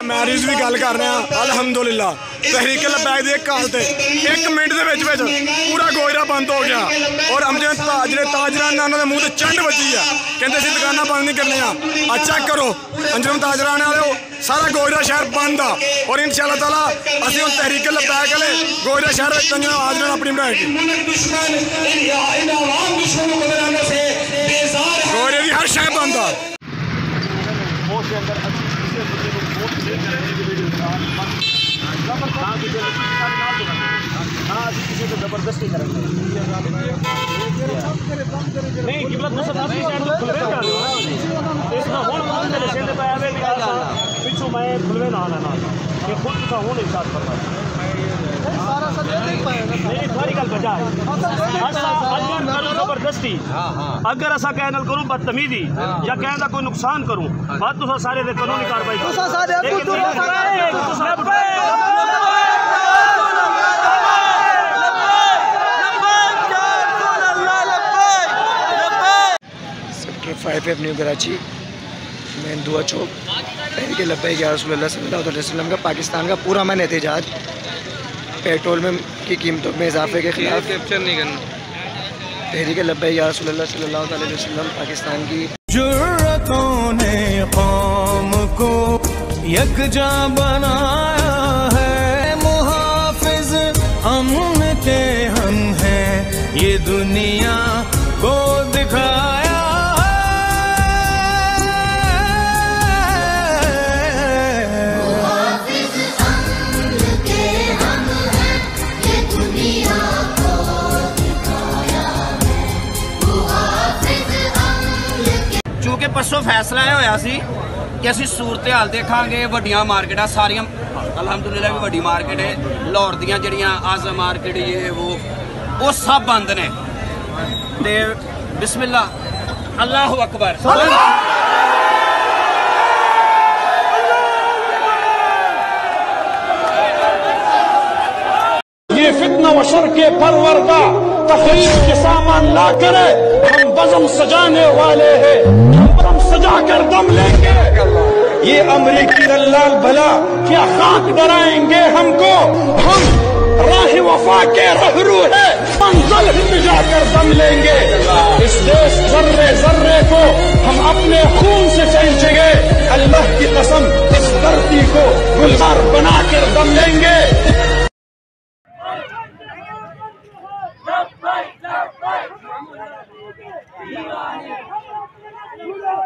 Marriage की गल कर रहे हैं। अलहमदुलिल्लाह तहरीक लबैक की काल से 1 मिनट के पूरा गोयरा बंद हो गया और हम जो ताजरान ने मूँह से चंड बची है, कहते असं दुकाना बंद नहीं करने। चेक करो अंजरम ताजरान वाले सारा गोयरा शहर बंद आ और इंशाअल्लाह ताला असं हम तहरीक लबैक वाले गोयरा शहर हाजरान अपनी बनाएगी। गोयरे की हर शहर बंद आ। जबरदस्ती करेंगे नहीं पिछू मैं खुलवे ना आना ये खुद का हूँ नहीं साथ करवा नहीं सारी गल बजा है जबरदस्ती अगर ऐसा कहना करूँ बदतमीजी या कहना कोई नुकसान करूँ बात तो सारे कानूनी कार्रवाई सेक्टर 5 एवेन्यू कराची मेन दुआ चौक तहरीक लब्बैक या रसूलुल्लाह सल्लल्लाहु अलैहि वसल्लम का पाकिस्तान का पुरअमन एहतजाज पेट्रोल में की कीमतों में इजाफे के खिलाफ कैप्चर नहीं करना। तहरीक लब्बैक या रसूलुल्लाह सल्लल्लाहु अलैहि वसल्लम पाकिस्तान की जुर्रतों ने कौम को यकजा बनाया है, मुहाफिज अमन के हम हैं ये दुनिया को दिखाया। चूँकि परसों फैसला होया सी कि असी सूरत हाल देखांगे। वड्डियां मार्केटां सारियां अलहमदुलिल्लाह भी वड्डी मार्केट है, लाहौर दियां जड़ियां आज़म मार्केट ये वो सब बंद ने। ते बिस्मिल्लाह अल्लाहु अकबर। ये फितना व शर के परवरदा तकरीब के सामान ला करे, हम बज़म सजाने वाले हैं, हम बज़म सजा कर दम लेंगे। ये अमरीकी दलाल भला क्या खाक डराएंगे हमको, हम राह वफा के रहरू है, मंजिल हिंद जाकर दम लेंगे। इस देश जर्रे जर्रे को हम अपने खून से खींचेंगे, अल्लाह की कसम इस धरती को गुलजार बनाकर दम लेंगे।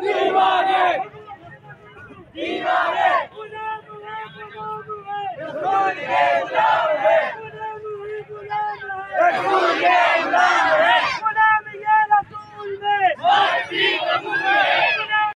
दीवाने दीवाने